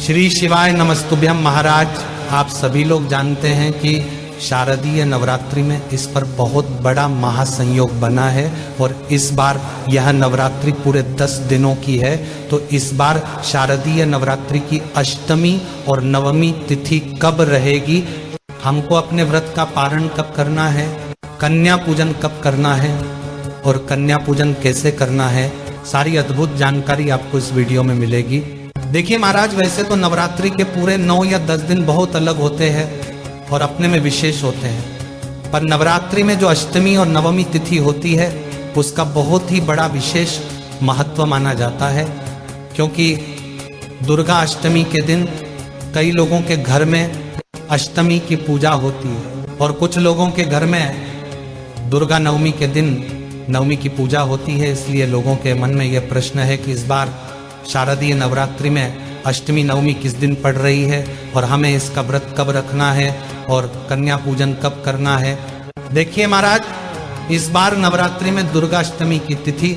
श्री शिवाय नमस्तुभ्यम। महाराज, आप सभी लोग जानते हैं कि शारदीय नवरात्रि में इस पर बहुत बड़ा महासंयोग बना है और इस बार यह नवरात्रि पूरे 10 दिनों की है। तो इस बार शारदीय नवरात्रि की अष्टमी और नवमी तिथि कब रहेगी, हमको अपने व्रत का पारण कब करना है, कन्या पूजन कब करना है और कन्या पूजन कैसे करना है, सारी अद्भुत जानकारी आपको इस वीडियो में मिलेगी। देखिए महाराज, वैसे तो नवरात्रि के पूरे 9 या 10 दिन बहुत अलग होते हैं और अपने में विशेष होते हैं, पर नवरात्रि में जो अष्टमी और नवमी तिथि होती है उसका बहुत ही बड़ा विशेष महत्व माना जाता है, क्योंकि दुर्गा अष्टमी के दिन कई लोगों के घर में अष्टमी की पूजा होती है और कुछ लोगों के घर में दुर्गा नवमी के दिन नवमी की पूजा होती है। इसलिए लोगों के मन में यह प्रश्न है कि इस बार शारदीय नवरात्रि में अष्टमी नवमी किस दिन पड़ रही है और हमें इसका व्रत कब रखना है और कन्या पूजन कब करना है। देखिए महाराज, इस बार नवरात्रि में दुर्गा अष्टमी की तिथि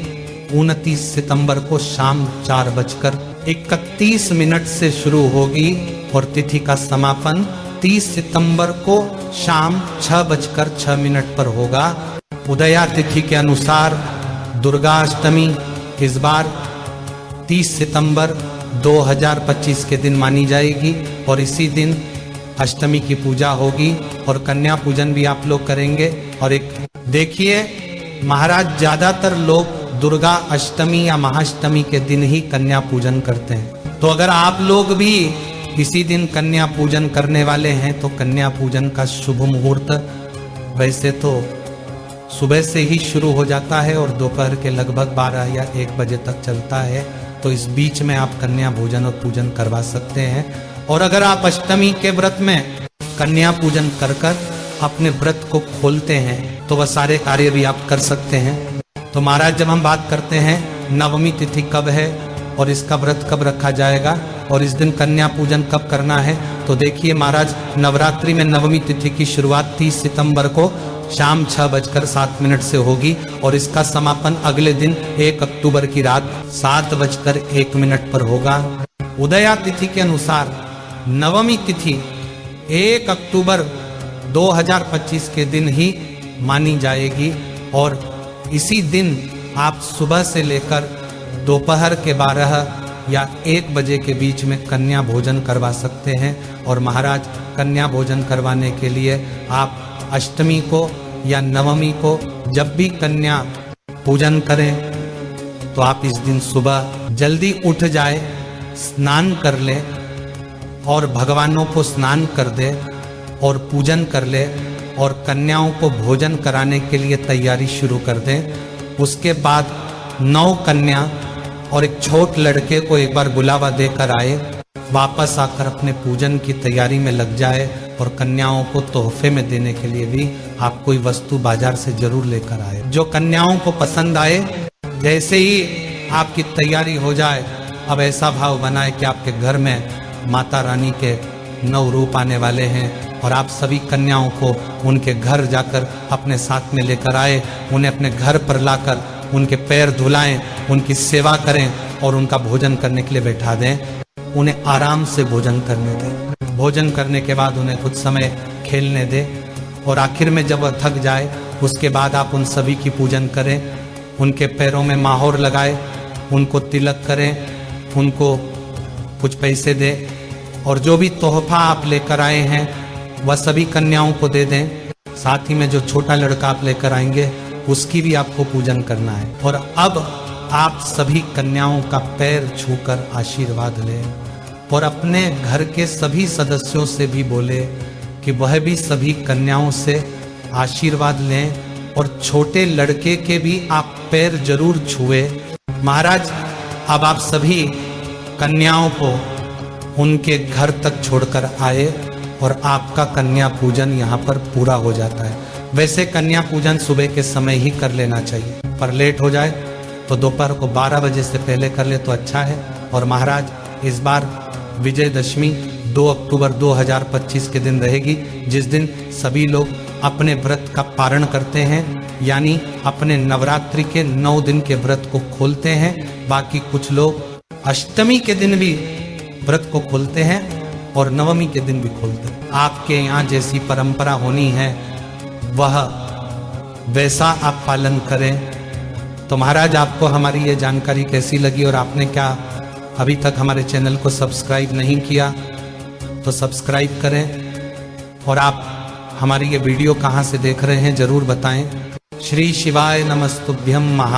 29 सितंबर को शाम 4:31 से शुरू होगी और तिथि का समापन 30 सितंबर को शाम 6:06 पर होगा। उदया तिथि के अनुसार दुर्गा अष्टमी इस बार 30 सितंबर 2025 के दिन मानी जाएगी और इसी दिन अष्टमी की पूजा होगी और कन्या पूजन भी आप लोग करेंगे। और एक देखिए महाराज, ज्यादातर लोग दुर्गा अष्टमी या महाअष्टमी के दिन ही कन्या पूजन करते हैं, तो अगर आप लोग भी इसी दिन कन्या पूजन करने वाले हैं तो कन्या पूजन का शुभ मुहूर्त वैसे तो सुबह से ही शुरू हो जाता है और दोपहर के लगभग 12 या 1 बजे तक चलता है। तो इस बीच में आप कन्या भोजन और पूजन करवा सकते हैं। और अगर आप अष्टमी के व्रत में कन्या पूजन कर कर अपने व्रत को खोलते हैं तो वह सारे कार्य भी आप कर सकते हैं। तो महाराज, जब हम बात करते हैं नवमी तिथि कब है और इसका व्रत कब रखा जाएगा और इस दिन कन्या पूजन कब करना है, तो देखिए महाराज, नवरात्रि में नवमी तिथि की शुरुआत 30 सितंबर को शाम 6:07 से होगी और इसका समापन अगले दिन 1 अक्टूबर की रात 7:01 पर होगा। उदया तिथि के अनुसार नवमी तिथि 1 अक्टूबर 2025 के दिन ही मानी जाएगी और इसी दिन आप सुबह से लेकर दोपहर के 12 या 1 बजे के बीच में कन्या भोजन करवा सकते हैं। और महाराज, कन्या भोजन करवाने के लिए आप अष्टमी को या नवमी को जब भी कन्या पूजन करें तो आप इस दिन सुबह जल्दी उठ जाए, स्नान कर ले और भगवानों को स्नान कर दे और पूजन कर ले और कन्याओं को भोजन कराने के लिए तैयारी शुरू कर दें। उसके बाद 9 कन्या और एक छोट लड़के को एक बार बुलावा देकर आए, वापस आकर अपने पूजन की तैयारी में लग जाए और कन्याओं को तोहफे में देने के लिए भी आप कोई वस्तु बाजार से जरूर लेकर आए। जो कन्याओं को पसंद आए, जैसे ही आपकी तैयारी हो जाए, अब ऐसा भाव बनाए कि आपके घर में माता रानी के 9 रूप आने वाले हैं और आप सभी कन्याओं को उनके घर जाकर अपने साथ में लेकर आए, उन्हें अपने घर पर लाकर उनके पैर धुलाएं, उनकी सेवा करें और उनका भोजन करने के लिए बैठा दें। उन्हें आराम से भोजन करने दें। भोजन करने के बाद उन्हें कुछ समय खेलने दें और आखिर में जब वह थक जाए उसके बाद आप उन सभी की पूजन करें, उनके पैरों में माहौर लगाए, उनको तिलक करें, उनको कुछ पैसे दें और जो भी तोहफा आप लेकर आए हैं वह सभी कन्याओं को दे दें। साथ ही में जो छोटा लड़का आप लेकर आएंगे उसकी भी आपको पूजन करना है। और अब आप सभी कन्याओं का पैर छूकर आशीर्वाद लें और अपने घर के सभी सदस्यों से भी बोले कि वह भी सभी कन्याओं से आशीर्वाद लें और छोटे लड़के के भी आप पैर जरूर छुए। महाराज, अब आप सभी कन्याओं को उनके घर तक छोड़कर आए और आपका कन्या पूजन यहाँ पर पूरा हो जाता है। वैसे कन्या पूजन सुबह के समय ही कर लेना चाहिए, पर लेट हो जाए तो दोपहर को 12 बजे से पहले कर ले तो अच्छा है। और महाराज, इस बार विजयदशमी 2 अक्टूबर 2025 के दिन रहेगी, जिस दिन सभी लोग अपने व्रत का पारण करते हैं, यानी अपने नवरात्रि के 9 दिन के व्रत को खोलते हैं। बाकी कुछ लोग अष्टमी के दिन भी व्रत को खोलते हैं और नवमी के दिन भी खोलते हैं। आपके यहाँ जैसी परंपरा होनी है वह वैसा आप पालन करें। तो महाराज, आपको हमारी ये जानकारी कैसी लगी और आपने क्या अभी तक हमारे चैनल को सब्सक्राइब नहीं किया तो सब्सक्राइब करें। और आप हमारी ये वीडियो कहाँ से देख रहे हैं जरूर बताएं। श्री शिवाय नमस्तुभ्यम महा